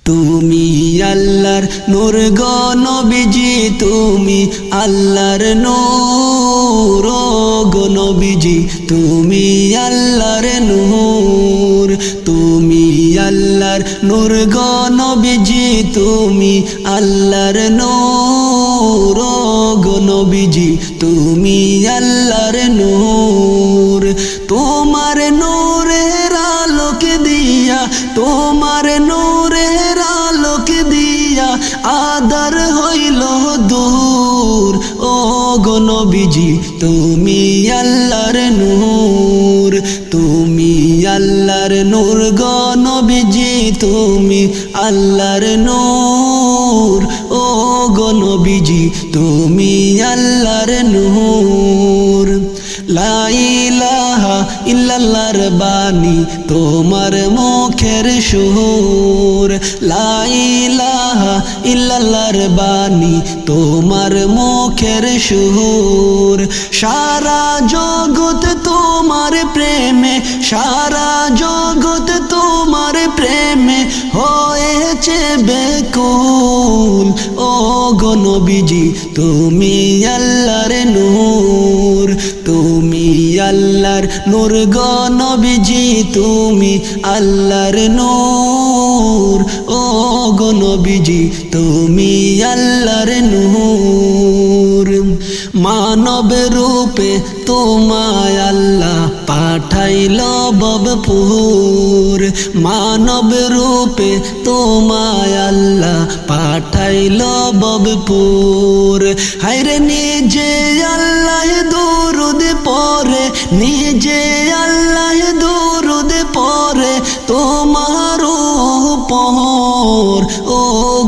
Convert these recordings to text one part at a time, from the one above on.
তুমি আল্লাহর নূর গো নবীজি তুমি আল্লাহর নূর গো নবীজি তুমি আল্লাহর নূর তুমি আল্লাহর নূর গো নবীজি তুমি আল্লাহর নূর গো নবীজি তুমি আল্লাহর নূর তোমার নূরের আলোকে দিয়া তোমার নূরের আলোকে দিয়া আদার হইল দূর ও গো নবীজি তুমি আল্লাহর নূর তুমি আল্লাহর নূর গো নবীজি তুমি আল্লাহর নূর ও গো নবীজি তুমি আল্লাহর নূর লা ইলাহা ইল্লাল্লাহর বাণী তোমার মুখের সুর লা ইলাহা ইল্লাল্লাহর বাণী তোমার মুখের সুর সারা জগৎ তোমার প্রেমে সারা জগৎ তোমার প্রেমে হয়েছে বেকুল ও গো নবীজি তুমি আল্লাহর নূর তুমি আল্লাহর নূর গো নবীজি তুমি আল্লাহর নূর ও গো নবীজি তুমি আল্লাহর নূর মানব রূপে তোমায় আল্লাহ পাঠাইল ভবপুর মানব রূপে তোমায় আল্লাহ পাঠাইল ভবপুর হায়রে নিজে আল্লাহ দুরুদ পড়ে নিজে আল্লাহ দুরুদ পড়ে তোমার উপর ও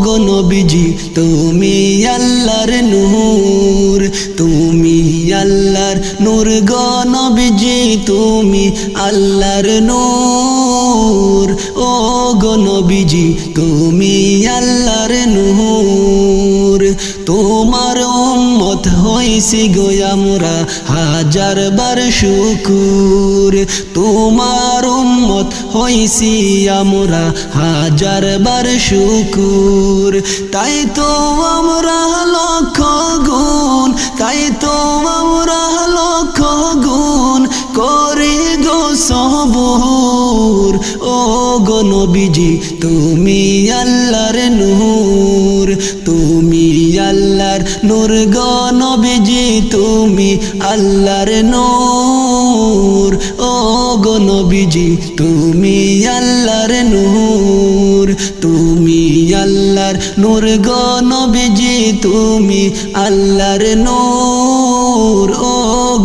গো নবীজি তুমি আল্লাহর নূর তুমি আল্লাহর নূর গো নবীজি তুমি আল্লাহর নূর ও গো নবীজি তুমি আল্লাহর নূর তোমার উম্মত হইছি গো আমরা হাজার বার শুকুর তোমার উম্মত হইছি আমরা হাজার বার শুকুর তাই তো আমরা লক্ষ গুণ তাই তো আমরা লক্ষ গুণ করি গো সবুর ও গো নবীজি তুমি আল্লাহর নূর তুমি আল্লাহর নূর গো নবীজি তুমি আল্লাহর নূর ও গো নবীজি তুমি আল্লাহর নূর তুমি আল্লাহর নূর গো নবীজি তুমি আল্লাহর নূর ও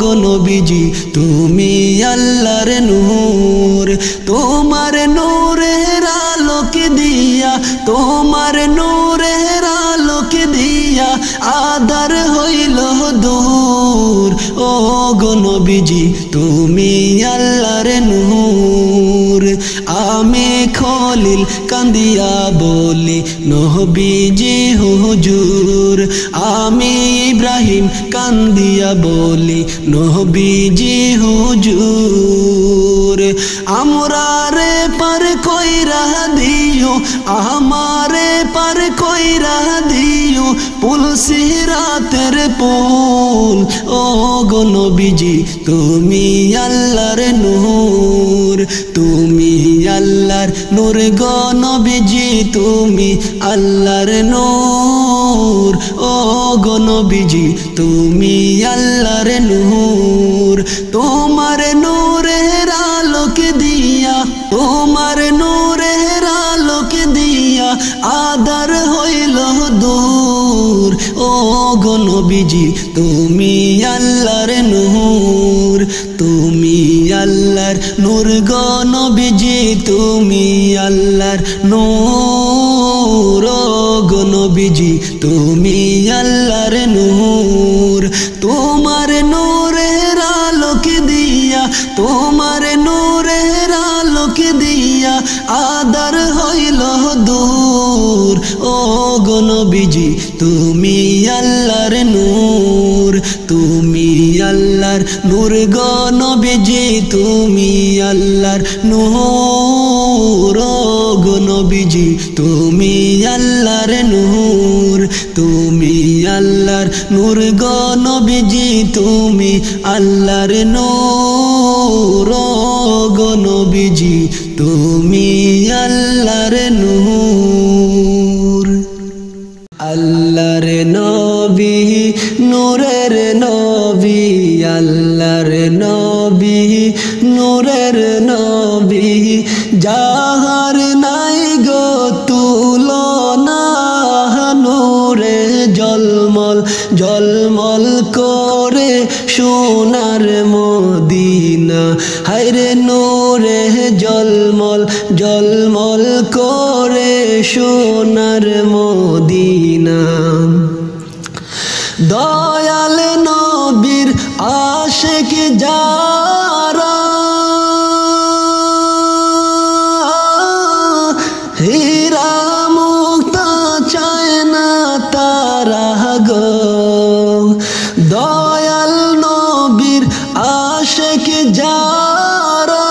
গো নবীজি তুমি আল্লাহর নূর তোমার নূরের আলোকে দিয়া তোমার নূরের আলোকে দিয়া আদার হইল দূর ও গো নবীজি তুমি আল্লাহর নূর আমি খলিল কান্দিয়া বলি নবীজি হুজুর আমি ইব্রাহিম কান্দিয়া বলি নবীজি হুজুর আমরা রে পার কইরা দিও আমারে পার কইরা দিও পুল সিরাতের পুল ও গো নবীজি তুমি আল্লাহর নূর তুমি আল্লাহর নূর গো নবীজি তুমি আল্লাহর নূর ও গো নবীজি তুমি আল্লাহর নূর তোমার নূরের আলোকে দিয়া তোমার নূরের আলোকে দিয়া আদার হইল দূর ও গো নবীজি তুমি আল্লাহর নূর তুমি আল্লাহর নূর গো নবীজি তুমি আল্লাহর নূর ও গো নবীজি তুমি আল্লাহর নূর তোমার নূরের আলোকে দিয়া তোমার নূরের আলোকে দিয়া আদার হইল দূর ও গো নবীজি তুমি আল্লাহর নূর তুমি আল্লাহর নূর গো নবীজি তুমি আল্লাহর নূর ও গো নবীজি তুমি আল্লাহর নূর, তুমি আল্লাহর নূর গো নবীজি তুমি আল্লাহর নূর গো নবীজি তুমি আল্লাহর নূর। আল্লাহর নবী নূরের নবী, আল্লাহর নবী নূরের নবী, যাহার নাই গো তুলনা, নূরে জলমল জলমল করে সোনার মদিনা, হায়রে নূরে জলমল জলমল করে সোনার মদিনা। দয়াল নবীর আশিক যারা, হীরা মুক্তা চায় না তারা গো, দয়াল নবীর আশিক যারা,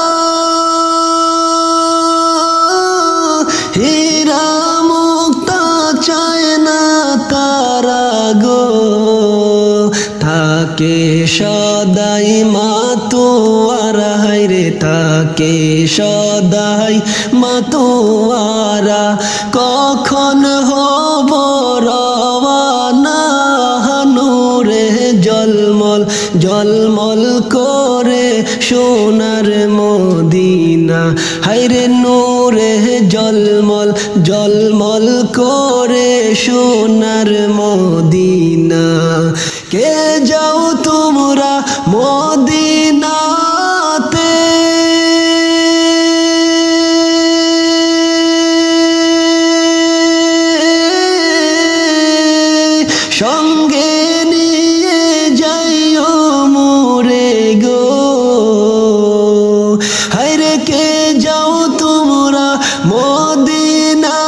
হীরা মুক্তা চায় না তারা গো, থাকে সদাই মাতোয়ারা, হায়রে থাকে সদাই মাতোয়ারা, কখন হব রওয়ানা, নূরে জলমল জলমল করে সোনার মদিনা, হায়রে নূরে জলমল জলমল করে সোনার মদিনা। কে যাও তোমরা মদিনাতে, সঙ্গে নিয়ে যাইও মোরে গো, হায়রে কে যাও তোমরা মদিনাতে,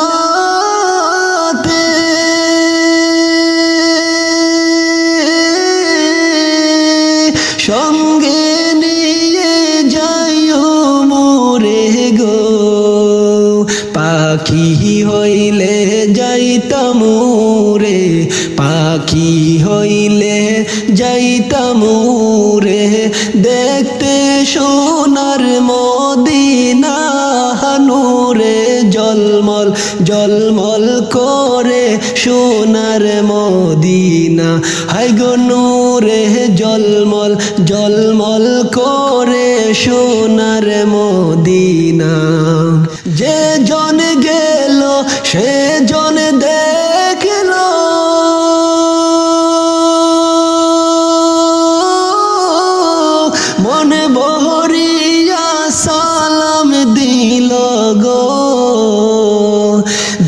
সঙ্গে নিয়ে যাইও মোরে গো, পাখি হইলে যাইতাম রে, পাখি হইলে যাইতাম রে, দেখতে সোনার মদিনা, নূরে জলমল জলমল করে সোনার মদিনা, হায় গো নূরে জলমল জলমল করে সোনার মদিনা। যে জন গেল সে জন দেখল, মনে বহরিয়া সালাম দিল গো,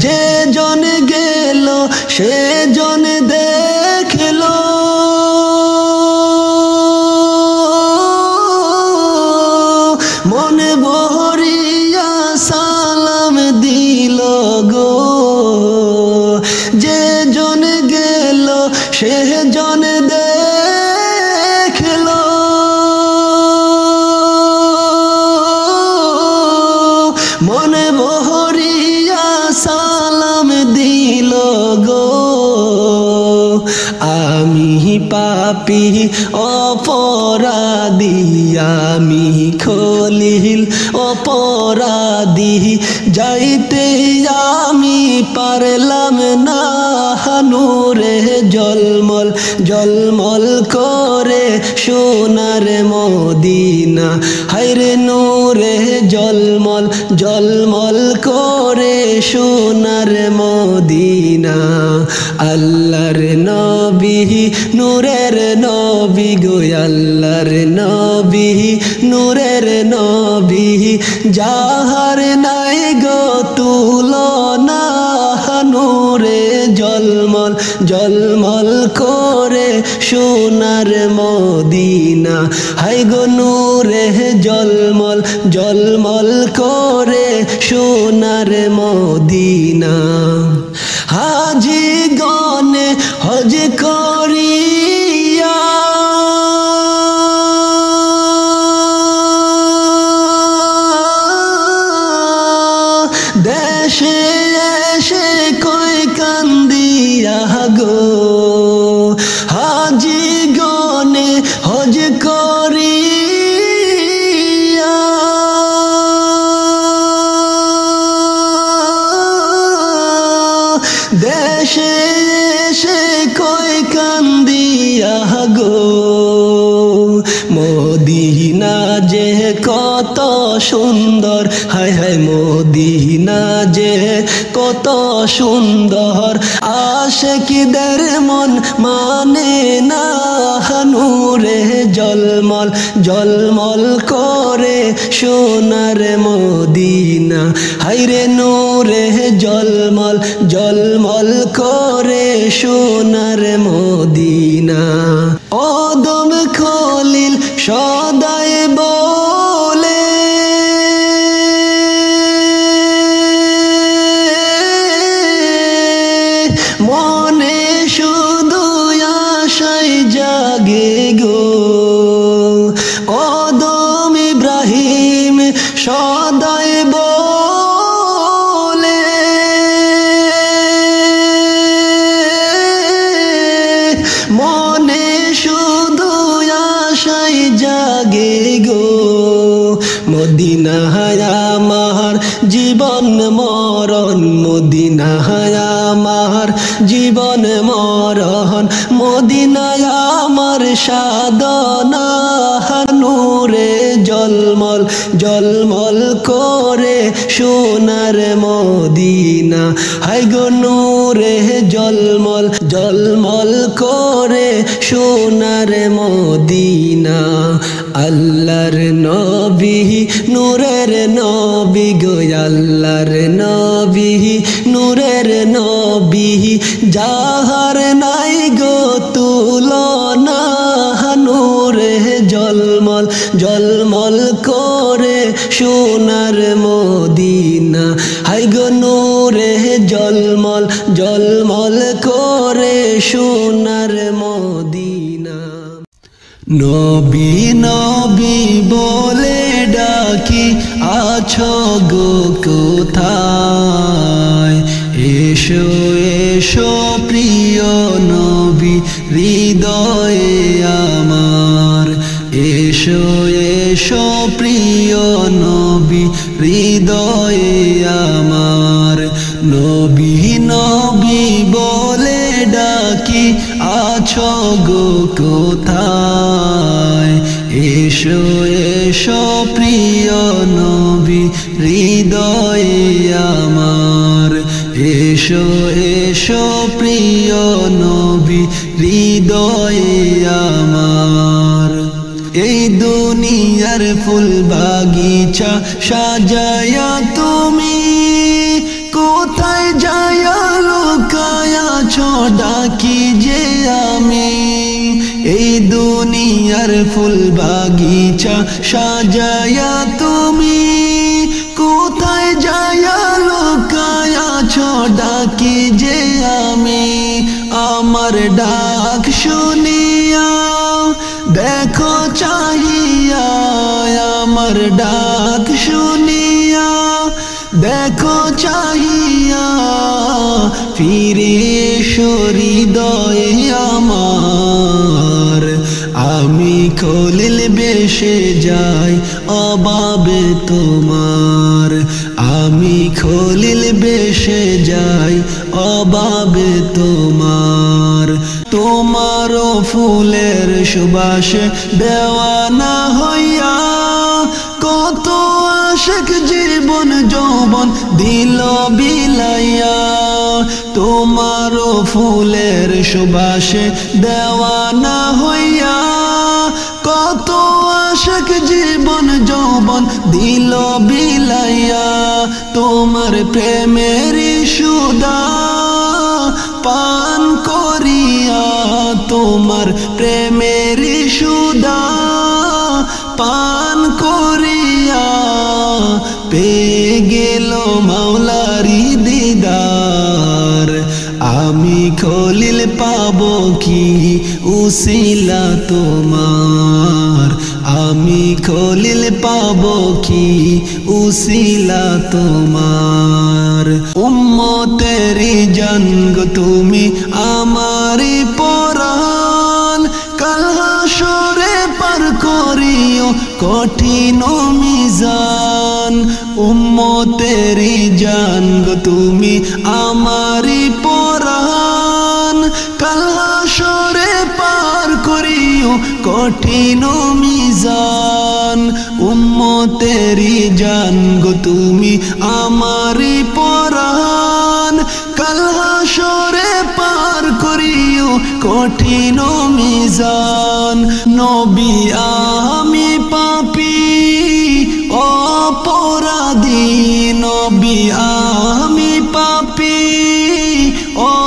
যে জন গেল সে জন দেখল, মনে বহরিয়া সালাম দিল গো, যে জন গেল সে জন দেখল, মনে বহরিয়া সালাম দিল গো। আমি পাপী অপরাধী, আমি খলিল অপরাধী, যাইতে আমি পারলাম না, নূরে জলমল জলমল করে সোনার মদিনা, হায়রে নূরে জলমল জলমল করে সোনার মদিনা। আল্লাহর নবী নূরের নবী গো, আল্লাহর নবী নূরের নবী, যাহার নাই গো তুলনা, নূরে জলমল জলমল করে সোনার মদিনা, হায় গো নূরে জলমল জলমল করে সোনার মদিনা। হাজি গনে হজ করিয়া, দেশ দেশে এসে কই কান্দিয়া গো মদিনা যে কত সুন্দর হায় হায় মদিনা যে কত সুন্দর আশিকদের মন মানে না নূরে জলমল জলমল করে সোনার মদিনা হায়রে নূরে জলমল জলমল করে সোনার মদিনা আদম খলিল সদাই বলে মনে শুধু আশায় জাগে গো আদম ইব্রাহিম সদাই বলে মনে শুধু আশায় জাগে গো মদিনা আমার জীবন মরণ মদিনা আমার জীবন মরণ মদিনা আমার সাধনা নূরে জলমল জলমল করে সোনার মদিনা হায় গো নূরে জলমল জলমল করে সোনার মদিনা আল্লাহর নবী নূরের নবী গো আল্লাহর নবী নূরের নবী যাহার নাই গো তুলনা নূরে জলমল জলমল করে সোনার মদিনা হায় গো নূরে জলমল জলমল করে সোনার মদিনা নবী নবী বলে ডাকি আছো গো কোথায় এসো এসো প্রিয় নবী হৃদয়ে আমার এসো এসো প্রিয় নবী হৃদয়ে আমার নবী নবী বলে ডাকি আছো গো কোথায় এসো এসো প্রিয় নবী হৃদয়ে আমার এসো এসো প্রিয় নবী হৃদয়ে আমার এই দুনিয়ার ফুল বাগিচা সাজায়া তুমি কোথায় যায়া লুকায়াছো ডাকি যে আমি এই দুনিয়ার ফুল বাগিচা সাজায়া তুমি কোথায় যায়া লুকায়াছো ডাকি যে আমি আমার ডাক শুনিয়া দেখো চাহিয়া আমার ডাক শুনিয়া দেখো চাহিয়া ফিরে হৃদয়ে আমার আমি খলিল বেশে যাই অভাবে তোমার আমি খলিল বেশে যাই অভাবে তোমার তোমারও ফুলের সুবাসে দেওয়ানা হইয়া কত আশিক জীবন যৌবন দিল বিলাইয়া তোমারও ফুলের সুবাসে দেওয়ানা হইয়া কত আশিক জীবন যৌবন দিল বিলাইয়া তোমার প্রেমের সুদা পান করিয়া তোমার প্রেমের সুদা পান করিয়া পেয়ে গেল মাওলারি দিদার আমি খলিল পাবো কি উসিলা তোমার আমি খলিল পাবো কি উসিলা তোমার উম্মতেরি জান গো তুমি আমারি পরাণ কাল হাসরে পার করিও কঠিন মিজান উম্মতেরি জান গো তুমি আমারি পরাণ কঠিন মিজান উম্মতেরি জান গো তুমি আমারি পরাণ কাল হাসরে পার করিও কঠিন মিজান নবী আমি পাপী অপরাধী নবী আমি পাপী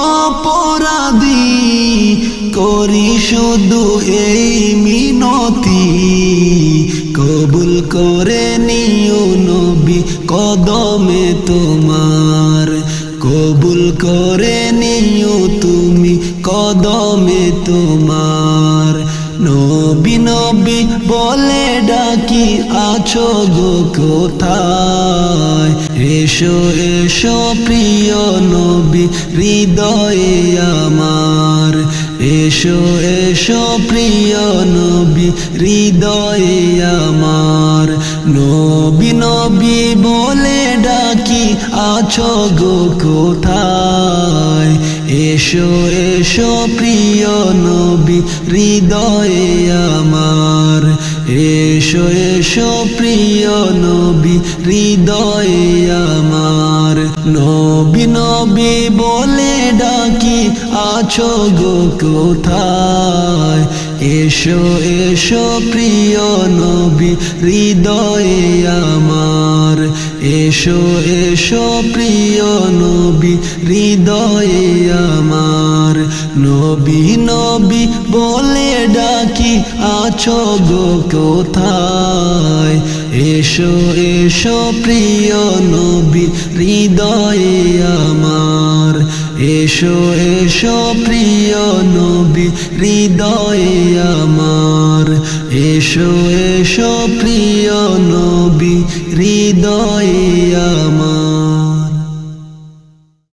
অপরাধী করি শুধু এই মিনতি কবুল করে নিও নবী কদমে তোমার কবুল করে নিও তুমি কদমে তোমার নবী নবী বলে ডাকি আছো গো কোথায় এসো এসো প্রিয় নবী হৃদয়ে আমার এসো এসো প্রিয় নবী হৃদয়ে আমার নবী নবী বলে ডাকি আছো গো কোথায় এসো এসো প্রিয় নবী হৃদয়ে আমার এসো এসো প্রিয় নবী হৃদয়ে আমার নবী নবী বলে ডাকি আছো গো কোথায় এসো এসো প্রিয় নবী হৃদয়ে আমার এসো এসো প্রিয় নবী হৃদয়ে আমার নবী নবী বলে ডাকি আছো গো কোথায় এসো এসো প্রিয় নবী হৃদয়ে আমার এসো এসো প্রিয় নবী হৃদয়ে আমার এসো এসো প্রিয় নবী হৃদয়ে আমার।